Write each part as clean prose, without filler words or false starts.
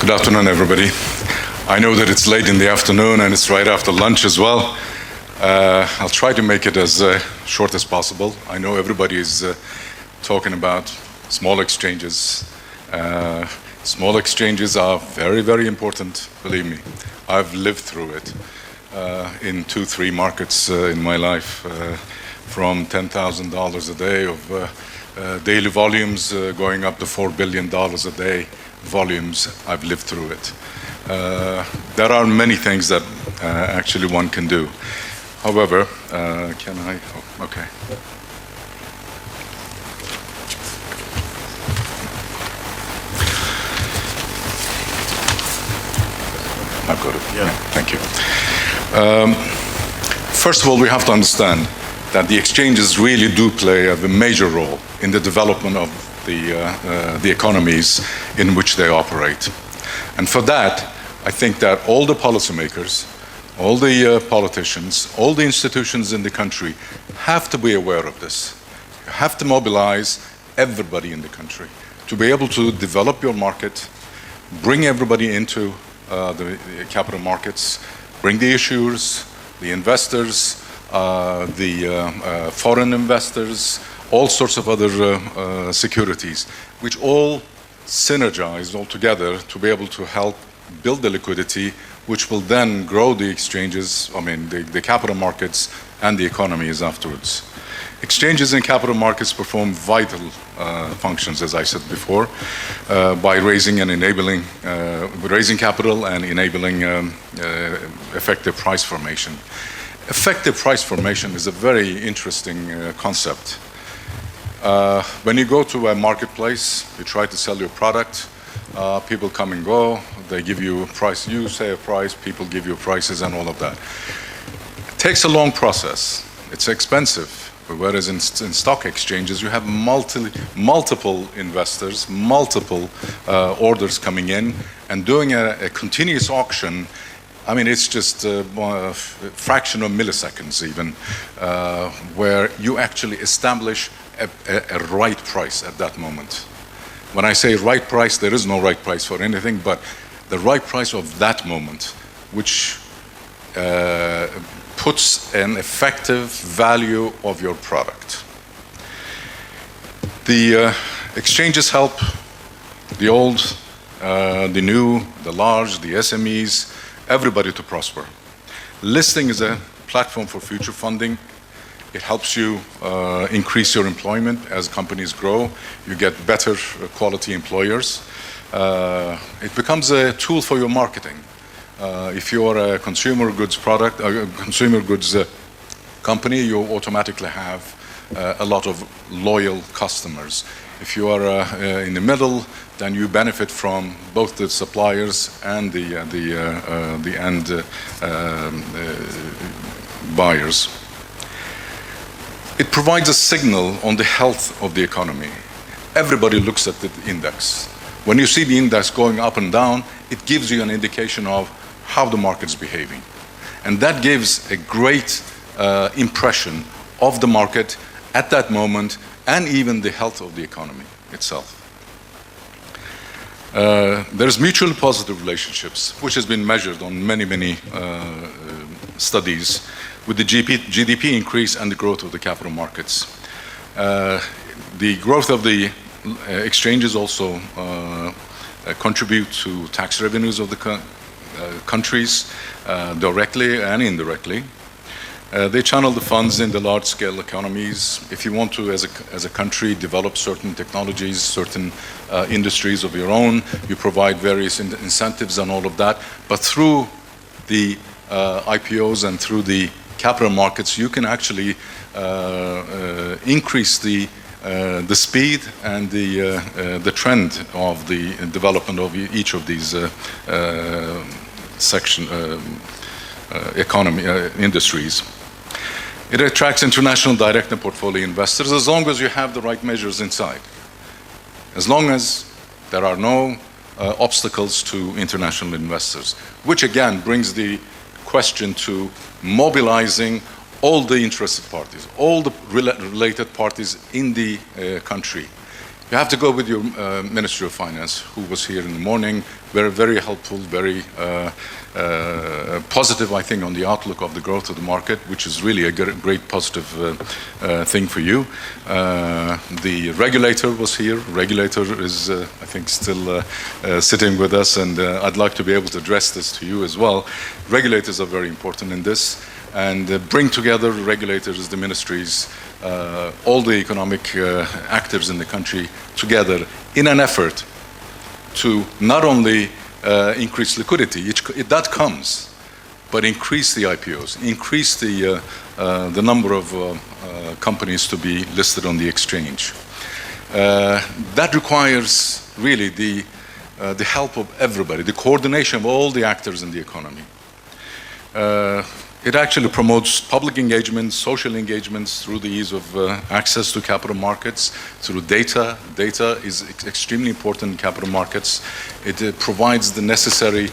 Good afternoon, everybody. I know that it's late in the afternoon and it's right after lunch as well. I'll try to make it as short as possible. I know everybody is talking about small exchanges. Small exchanges are very, very important, believe me. I've lived through it in 2-3 markets in my life, from $10,000 a day of daily volumes going up to $4 billion a day volumes. I've lived through it. There are many things that actually one can do. However, can I? Oh, okay. I've got it. Yeah. Thank you. First of all, we have to understand that the exchanges really do play a major role in the development of the economies in which they operate. And for that, I think that all the policymakers, all the politicians, all the institutions in the country have to be aware of this. You have to mobilize everybody in the country to be able to develop your market, bring everybody into the capital markets, bring the issuers, the investors, the foreign investors, all sorts of other securities, which all synergize all together to be able to help build the liquidity, which will then grow the exchanges, the capital markets and the economies afterwards. Exchanges and capital markets perform vital functions, as I said before, by raising and enabling, raising capital and enabling effective price formation. Effective price formation is a very interesting concept. When you go to a marketplace, you try to sell your product, people come and go, they give you a price, you say a price, people give you prices and all of that. It takes a long process, it's expensive, whereas in stock exchanges you have multiple investors, multiple orders coming in, and doing a continuous auction. It's just a fraction of milliseconds even, where you actually establish a right price at that moment. When I say right price, there is no right price for anything, but the right price of that moment, which puts an effective value of your product. The exchanges help the old, the new, the large, the SMEs, everybody to prosper. Listing is a platform for future funding. It helps you increase your employment as companies grow. You get better quality employers. It becomes a tool for your marketing. If you're a consumer goods product, a consumer goods company, you automatically have a lot of loyal customers. If you are in the middle, then you benefit from both the suppliers and the end buyers. It provides a signal on the health of the economy. Everybody looks at the index. When you see the index going up and down, it gives you an indication of how the market's behaving. And that gives a great impression of the market at that moment and even the health of the economy itself. There's mutually positive relationships, which has been measured on many studies, with the GDP increase and the growth of the capital markets. The growth of the exchanges also contribute to tax revenues of the countries, directly and indirectly. They channel the funds in the large-scale economies. If you want to, as a country, develop certain technologies, certain industries of your own, you provide various incentives and all of that. But through the IPOs and through the capital markets, you can actually increase the speed and the trend of the development of each of these industries. It attracts international direct and portfolio investors as long as you have the right measures inside. As long as there are no obstacles to international investors, which again brings the question to mobilizing all the interested parties, all the related parties in the country. You have to go with your Ministry of Finance, who was here in the morning, very, very helpful, very positive, I think, on the outlook of the growth of the market, which is really a great positive thing for you. The regulator was here. Regulator is, I think, still sitting with us, and I'd like to be able to address this to you as well. Regulators are very important in this, and bring together regulators, the ministries, all the economic actors in the country together in an effort to not only increase liquidity, that comes, but increase the IPOs, increase the number of companies to be listed on the exchange. That requires really the help of everybody, the coordination of all the actors in the economy. It actually promotes public engagement, social engagements through the ease of access to capital markets, through data. Data is extremely important in capital markets. It provides the necessary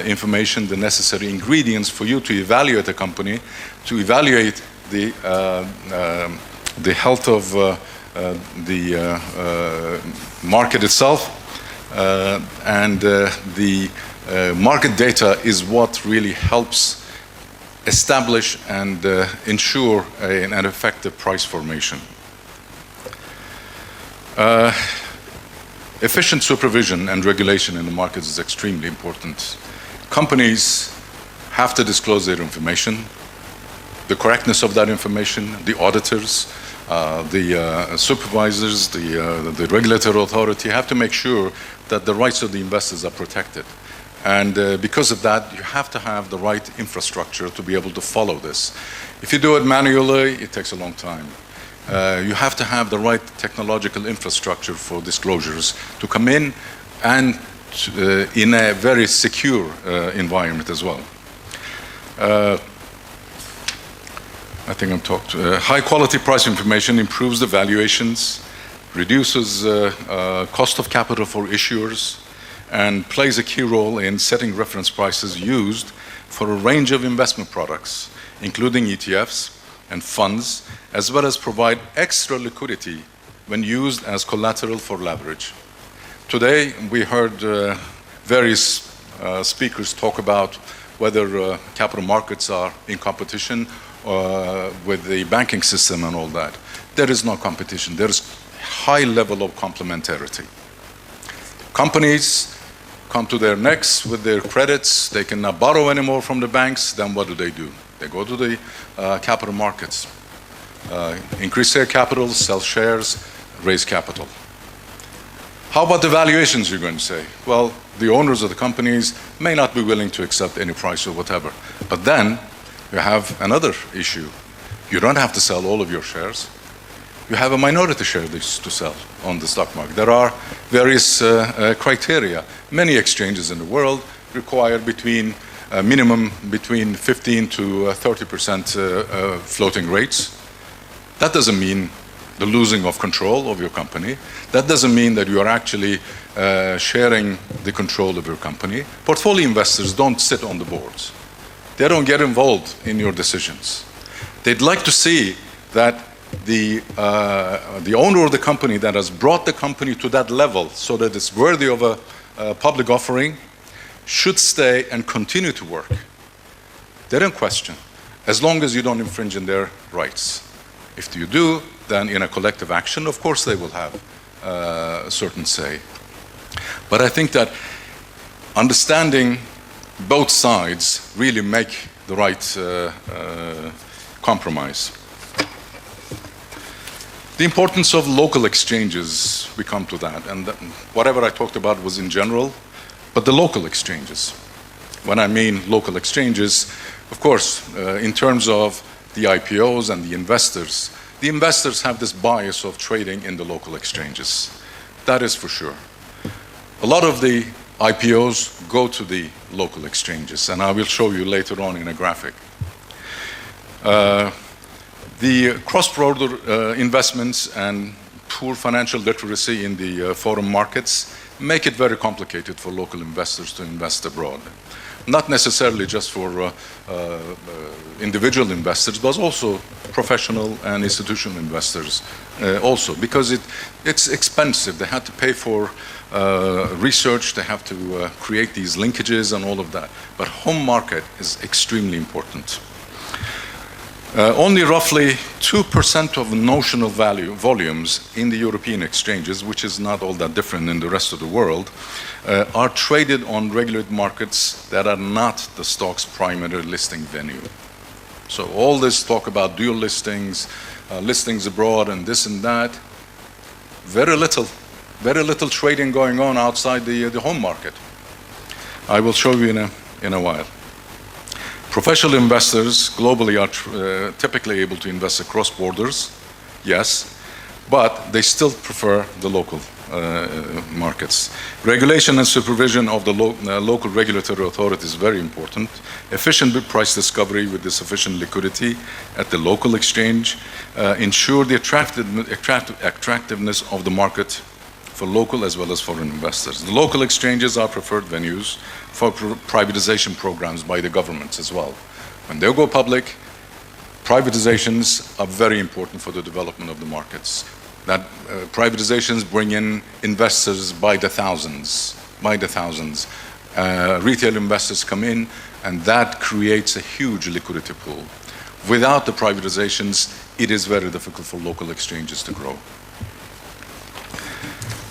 information, the necessary ingredients for you to evaluate a company, to evaluate the health of the market itself, and the market data is what really helps establish and ensure an effective price formation. Efficient supervision and regulation in the markets is extremely important. Companies have to disclose their information, the correctness of that information, the auditors, the supervisors, the regulatory authority have to make sure that the rights of the investors are protected. And because of that, you have to have the right infrastructure to be able to follow this. If you do it manually, it takes a long time. You have to have the right technological infrastructure for disclosures to come in, and in a very secure environment as well. I think I'm talked. High quality price information improves the valuations, reduces cost of capital for issuers, and plays a key role in setting reference prices used for a range of investment products, including ETFs and funds, as well as provide extra liquidity when used as collateral for leverage. Today, we heard various speakers talk about whether capital markets are in competition with the banking system and all that. There is no competition. There is high level of complementarity. Companies come to their necks with their credits. They cannot borrow anymore from the banks. Then what do? They go to the capital markets, increase their capital, sell shares, raise capital. How about the valuations, you're going to say? Well, the owners of the companies may not be willing to accept any price or whatever. But then you have another issue. You don't have to sell all of your shares. You have a minority share to sell on the stock market. There are various criteria. Many exchanges in the world require minimum between 15 to 30% floating rates. That doesn't mean the losing of control of your company. That doesn't mean that you are actually sharing the control of your company. Portfolio investors don't sit on the boards. They don't get involved in your decisions. They'd like to see that the owner of the company that has brought the company to that level so that it's worthy of a public offering should stay and continue to work. They don't question, as long as you don't infringe on their rights. If you do, then in a collective action, of course they will have a certain say. But I think that understanding both sides really make the right compromise. The importance of local exchanges, we come to that. And whatever I talked about was in general, but the local exchanges. When I mean local exchanges, of course, in terms of the IPOs and the investors have this bias of trading in the local exchanges. That is for sure. A lot of the IPOs go to the local exchanges, and I will show you later on in a graphic. The cross-border investments and poor financial literacy in the foreign markets make it very complicated for local investors to invest abroad. Not necessarily just for individual investors, but also professional and institutional investors also, because it's expensive. They have to pay for research, they have to create these linkages and all of that. But home market is extremely important. Only roughly 2% of notional volumes in the European exchanges, which is not all that different in the rest of the world, are traded on regulated markets that are not the stock's primary listing venue. So all this talk about dual listings, listings abroad and this and that, very little trading going on outside the home market. I will show you in a while. Professional investors globally are typically able to invest across borders, yes, but they still prefer the local markets. Regulation and supervision of the local regulatory authority is very important. Efficient price discovery with the sufficient liquidity at the local exchange ensure the attractiveness of the market for local as well as foreign investors. The local exchanges are preferred venues for privatization programs by the governments as well. When they go public, privatizations are very important for the development of the markets. That privatizations bring in investors by the thousands. Retail investors come in, and that creates a huge liquidity pool. Without the privatizations, it is very difficult for local exchanges to grow.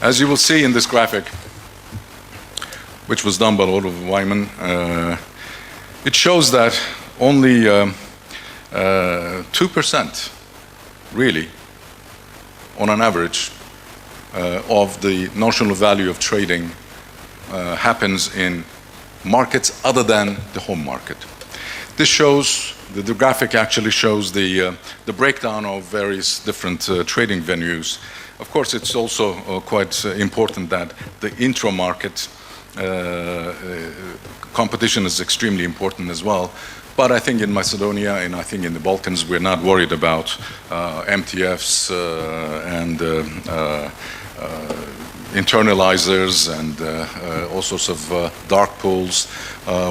As you will see in this graphic, which was done by Oliver Wyman, it shows that only 2% really, on an average, of the notional value of trading happens in markets other than the home market. This shows, the graphic actually shows the breakdown of various different trading venues. Of course, it's also quite important that the intra-market competition is extremely important as well. But I think in Macedonia and I think in the Balkans, we're not worried about MTFs and internalizers and all sorts of dark pools.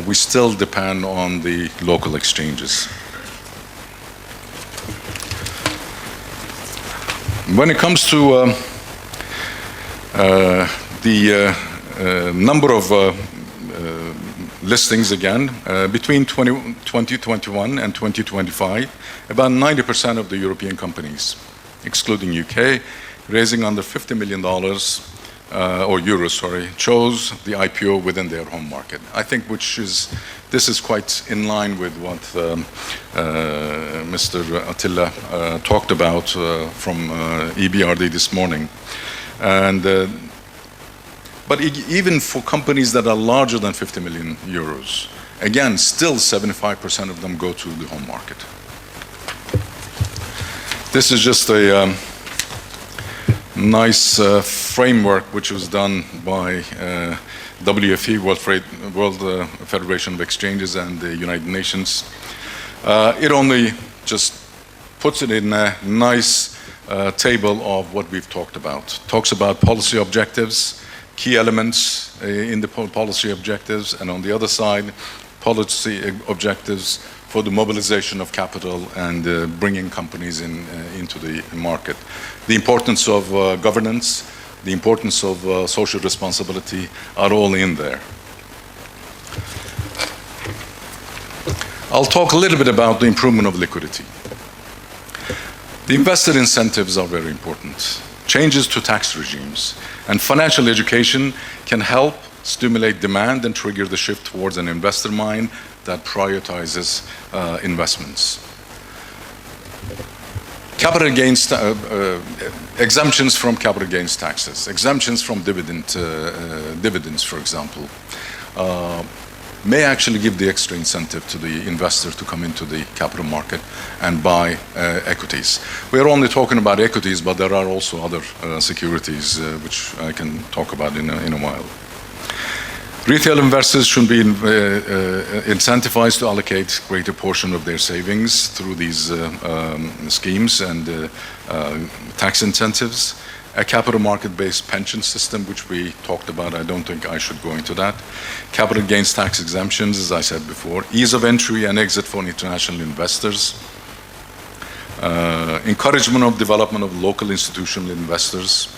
We still depend on the local exchanges. When it comes to the number of listings again, between 2021 and 2025, about 90% of the European companies, excluding UK, raising under $50 million or euros, sorry, chose the IPO within their home market. I think this is quite in line with what Mr. Attila talked about from EBRD this morning. And but even for companies that are larger than 50 million euros, again, still 75% of them go to the home market. This is just a nice framework which was done by WFE, World Federation of Exchanges, and the United Nations. It only just puts it in a nice table of what we've talked about. Talks about policy objectives, key elements in the policy objectives, and on the other side, policy objectives for the mobilization of capital and bringing companies into the market. The importance of governance, the importance of social responsibility are all in there. I'll talk a little bit about the improvement of liquidity. The investor incentives are very important. Changes to tax regimes and financial education can help stimulate demand and trigger the shift towards an investor mind that prioritizes investments. Capital gains, exemptions from capital gains taxes, exemptions from dividends, for example, may actually give the extra incentive to the investor to come into the capital market and buy equities. We are only talking about equities, but there are also other securities which I can talk about in a while. Retail investors should be incentivized to allocate a greater portion of their savings through these schemes and tax incentives. a capital market-based pension system, which we talked about. I don't think I should go into that. Capital gains tax exemptions, as I said before. Ease of entry and exit for international investors. Encouragement of development of local institutional investors.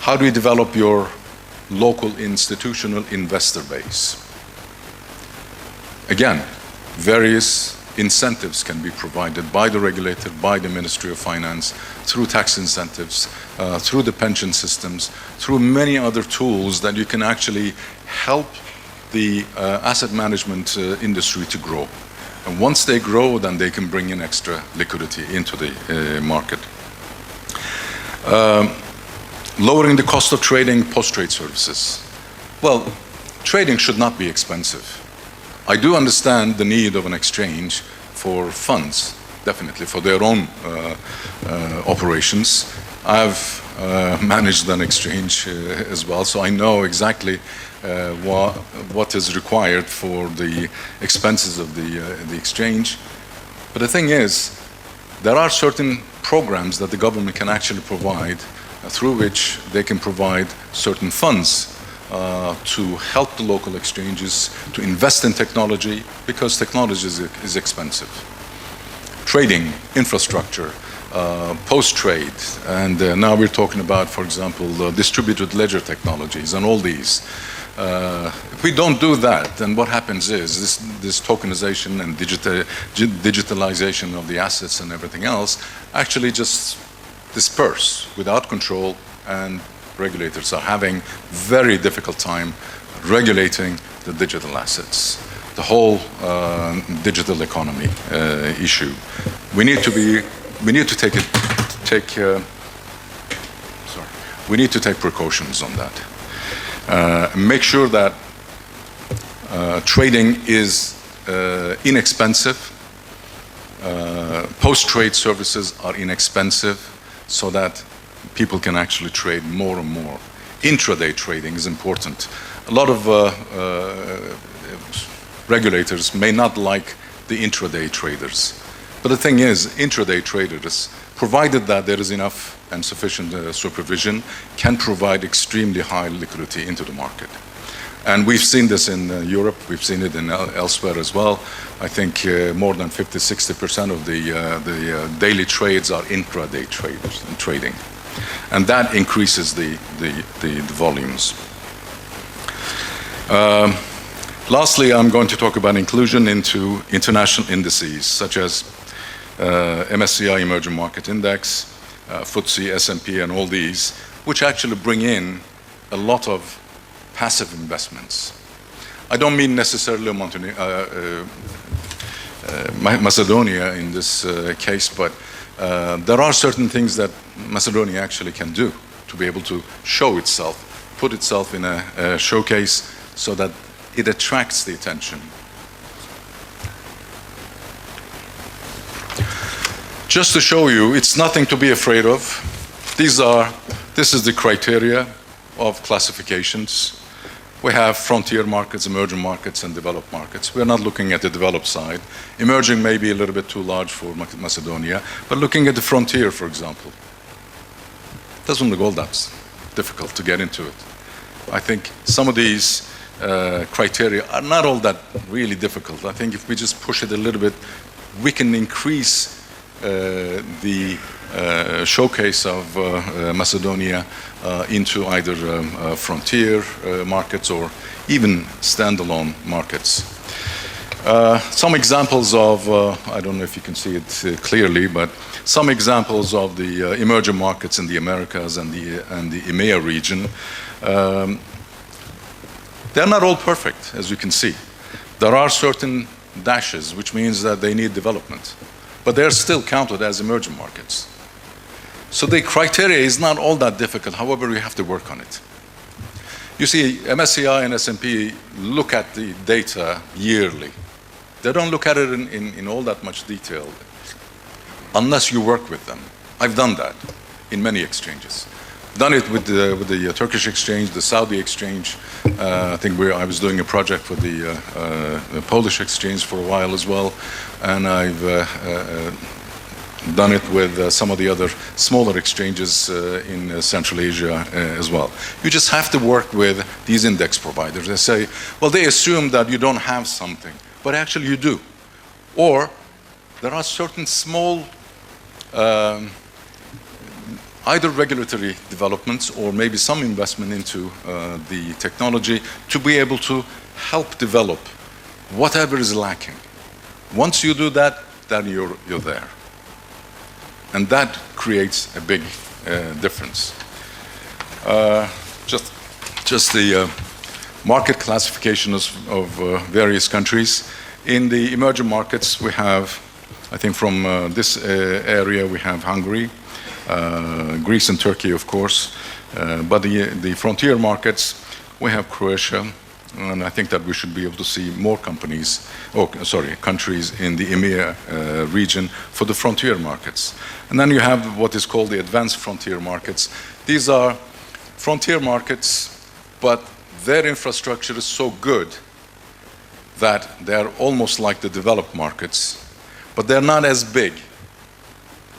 How do you develop your local institutional investor base? Again, various incentives can be provided by the regulator, by the Ministry of Finance, through tax incentives, through the pension systems, through many other tools that you can actually help the asset management industry to grow. And once they grow, then they can bring in extra liquidity into the market. Lowering the cost of trading post-trade services. Well, trading should not be expensive. I do understand the need of an exchange for funds, definitely, for their own operations. I've managed an exchange as well, so I know exactly what is required for the expenses of the exchange. But the thing is, there are certain programs that the government can actually provide through which they can provide certain funds to help the local exchanges to invest in technology, because technology is expensive. Trading, infrastructure, post-trade, and now we're talking about, for example, distributed ledger technologies and all these. If we don't do that, then what happens is this tokenization and digitalization of the assets and everything else actually just disperse without control, and regulators are having very difficult time regulating the digital assets, the whole digital economy issue. We need to take precautions on that. Make sure that trading is inexpensive. Post-trade services are inexpensive, so that people can actually trade more and more. Intraday trading is important. A lot of regulators may not like the intraday traders. But the thing is, intraday traders, provided that there is enough and sufficient supervision, can provide extremely high liquidity into the market. And we've seen this in Europe, we've seen it in elsewhere as well. I think more than 50–60% of the daily trades are intraday trading. And that increases the volumes. Lastly, I'm going to talk about inclusion into international indices, such as MSCI Emerging Market Index, FTSE, S&P, and all these, which actually bring in a lot of passive investments. I don't mean necessarily Macedonia in this case, but there are certain things that Macedonia actually can do to be able to show itself, put itself in a showcase so that it attracts the attention. Just to show you, it's nothing to be afraid of. This is the criteria of classifications. We have frontier markets, emerging markets, and developed markets. We're not looking at the developed side. Emerging may be a little bit too large for Macedonia, but looking at the frontier, for example, doesn't look all that difficult to get into it. I think some of these criteria are not all that really difficult. I think if we just push it a little bit, we can increase the showcase of Macedonia into either frontier markets or even standalone markets. Some examples of, I don't know if you can see it clearly, but some examples of the emerging markets in the Americas and the EMEA region. They're not all perfect, as you can see. There are certain dashes, which means that they need development, but they're still counted as emerging markets. So the criteria is not all that difficult, however, we have to work on it. You see, MSCI and S&P look at the data yearly. They don't look at it in all that much detail, unless you work with them. I've done that in many exchanges. Done it with the Turkish exchange, the Saudi exchange. I think I was doing a project for the Polish exchange for a while as well, and I've done it with some of the other smaller exchanges in Central Asia as well. You just have to work with these index providers. They say, well, they assume that you don't have something, but actually you do. Or there are certain small either regulatory developments or maybe some investment into the technology to be able to help develop whatever is lacking. Once you do that, then you're there. And that creates a big difference. Just the market classifications of various countries. In the emerging markets, we have, I think from this area, we have Hungary, Greece and Turkey, of course. But the frontier markets, we have Croatia, and I think that we should be able to see more countries in the EMEA region for the frontier markets. And then you have what is called the advanced frontier markets. These are frontier markets, but their infrastructure is so good that they're almost like the developed markets, but they're not as big.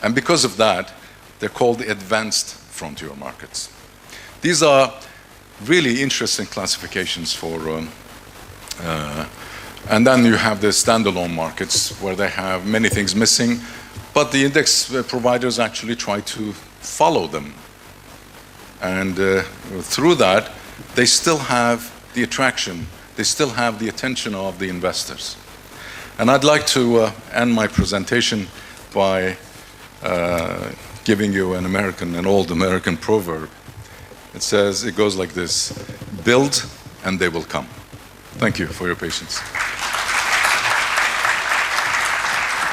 And because of that, they're called the advanced frontier markets. These are really interesting classifications for, and then you have the standalone markets where they have many things missing, but the index providers actually try to follow them. And through that, they still have the attraction, they still have the attention of the investors. And I'd like to end my presentation by giving you an old American proverb. It goes like this: build and they will come. Thank you for your patience.